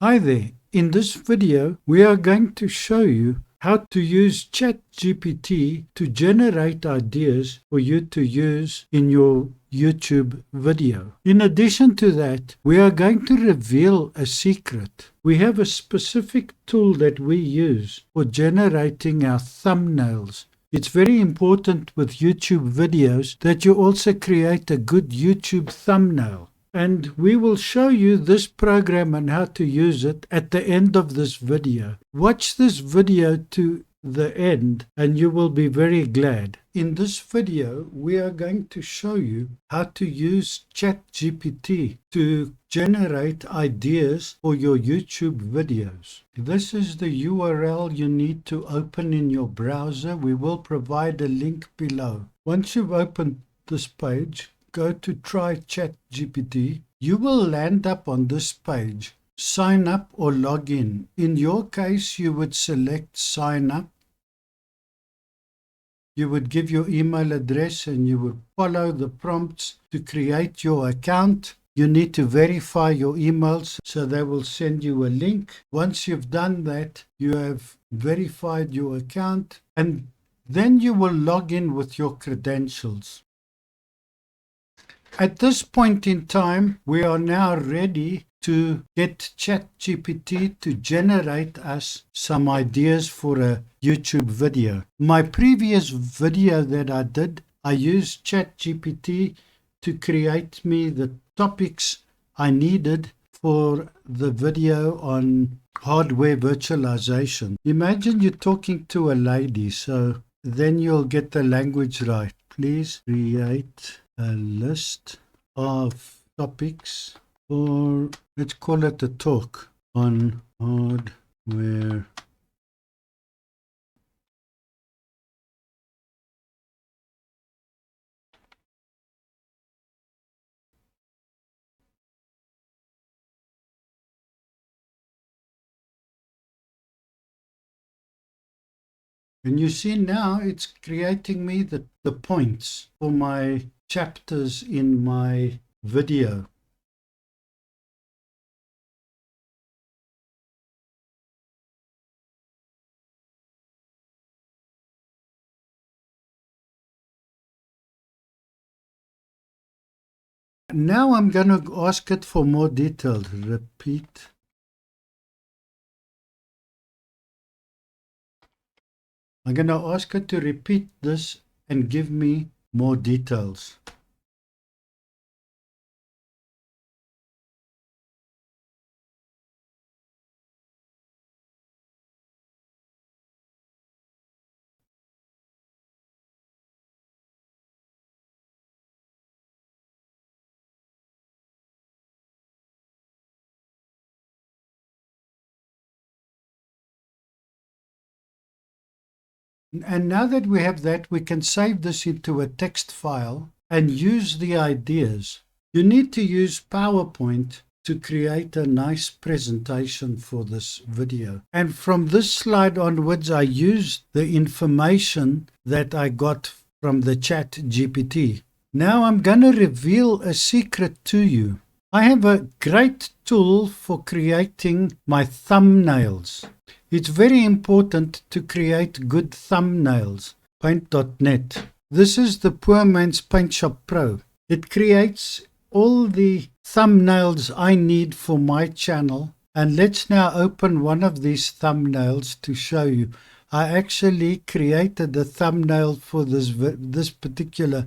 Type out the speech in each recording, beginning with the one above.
Hi there. In this video, we are going to show you how to use ChatGPT to generate ideas for you to use in your YouTube video. In addition to that, we are going to reveal a secret. We have a specific tool that we use for generating our thumbnails. It's very important with YouTube videos that you also create a good YouTube thumbnail. And we will show you this program and how to use it at the end of this video. Watch this video to the end and you will be very glad. In this video, we are going to show you how to use ChatGPT to generate ideas for your YouTube videos. This is the URL you need to open in your browser. We will provide a link below. Once you've opened this page, go to try ChatGPT. You will land up on this page. Sign up or log in. In your case, you would select sign up. You would give your email address and you would follow the prompts to create your account. You need to verify your emails, so they will send you a link. Once you've done that, you have verified your account, and then you will log in with your credentials. At this point in time, we are now ready to get ChatGPT to generate us some ideas for a YouTube video. My previous video that I did, I used ChatGPT to create me the topics I needed for the video on hardware virtualization. Imagine you're talking to a lady, so then you'll get the language right. Please create a list of topics, or let's call it a talk on hardware and you see now it's creating me the points for my chapters in my video. Now I'm going to ask it for more details. Repeat. I'm going to ask it to repeat this and give me more details. And now that we have that, we can save this into a text file and use the ideas. You need to use PowerPoint to create a nice presentation for this video. And from this slide onwards, I used the information that I got from the ChatGPT. Now I'm going to reveal a secret to you. I have a great tool for creating my thumbnails. It's very important to create good thumbnails. Paint.net. This is the Poor Man's Paint Shop Pro. It creates all the thumbnails I need for my channel. And let's now open one of these thumbnails to show you. I actually created a thumbnail for this particular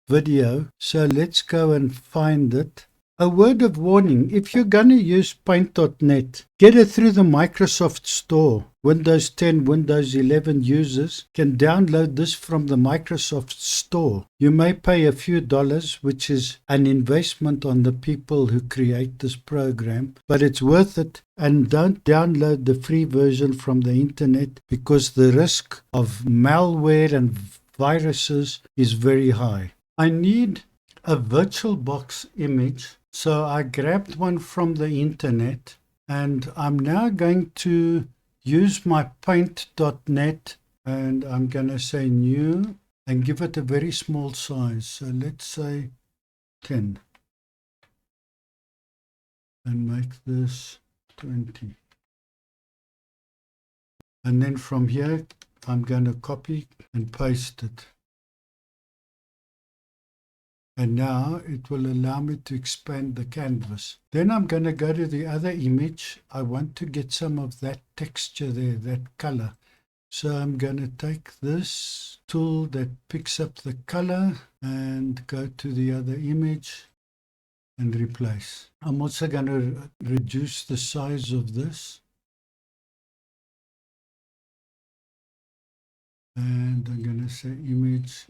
video. So let's go and find it. A word of warning, if you're going to use Paint.net, get it through the Microsoft Store. Windows 10, Windows 11 users can download this from the Microsoft Store. You may pay a few dollars, which is an investment on the people who create this program, but it's worth it. And don't download the free version from the internet because the risk of malware and viruses is very high. I need a VirtualBox image. So I grabbed one from the internet and I'm now going to use my Paint.net and I'm going to say new and give it a very small size. So let's say 10 and make this 20. And then from here, I'm going to copy and paste it. And now it will allow me to expand the canvas. Then I'm going to go to the other image. I want to get some of that texture there, that color. So I'm going to take this tool that picks up the color and go to the other image and replace. I'm also going to reduce the size of this. And I'm going to say image,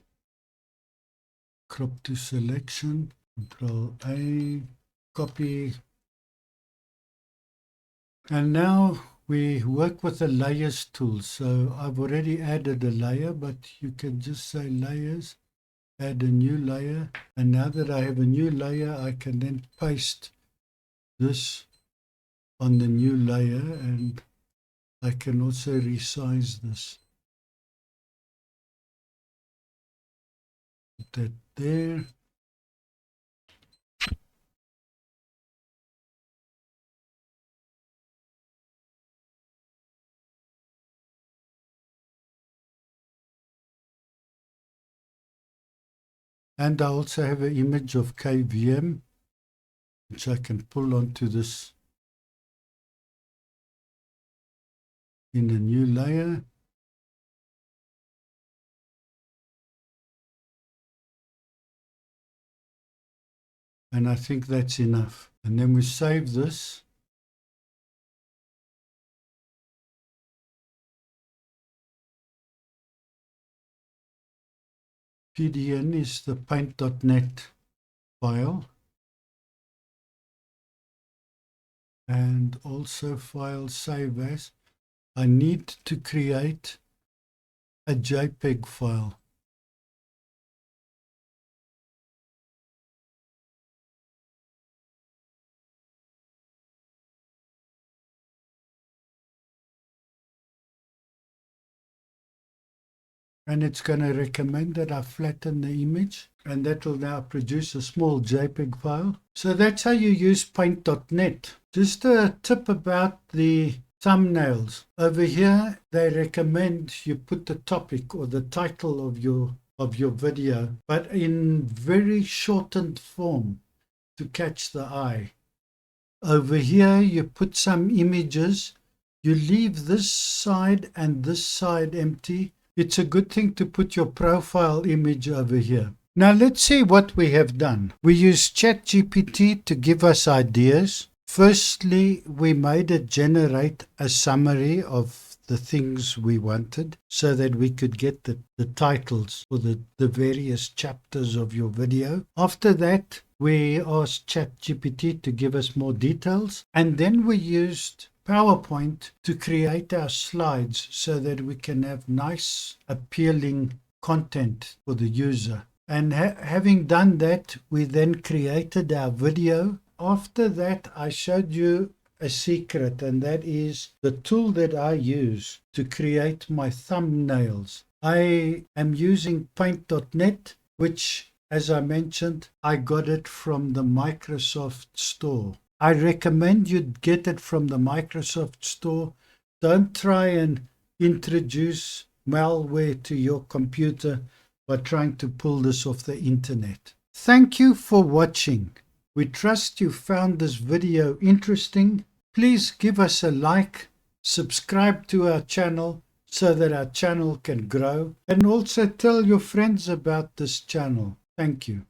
crop to selection, Control A, copy. And now we work with the layers tool. So I've already added a layer, but you can just say layers, add a new layer. And now that I have a new layer, I can then paste this on the new layer, and I can also resize this. Put that there. And I also have an image of KVM, which I can pull onto this in a new layer. And I think that's enough. And then we save this. PDN is the paint.net file. And also file save as. I need to create a JPEG file. And it's going to recommend that I flatten the image, and that will now produce a small JPEG file. So that's how you use paint.net. Just a tip about the thumbnails. Over here, they recommend you put the topic or the title of your video, but in very shortened form to catch the eye. Over here, you put some images. You leave this side and this side empty. It's a good thing to put your profile image over here. Now let's see what we have done. We used ChatGPT to give us ideas. Firstly, we made it generate a summary of the things we wanted so that we could get the titles for the various chapters of your video. After that, we asked ChatGPT to give us more details, and then we used PowerPoint to create our slides so that we can have nice, appealing content for the user. And having done that, we then created our video. After that, I showed you a secret, and that is the tool that I use to create my thumbnails. I am using paint.net, which, as I mentioned, I got it from the Microsoft Store. I recommend you get it from the Microsoft Store. Don't try and introduce malware to your computer by trying to pull this off the internet. Thank you for watching. We trust you found this video interesting. Please give us a like, subscribe to our channel so that our channel can grow, and also tell your friends about this channel. Thank you.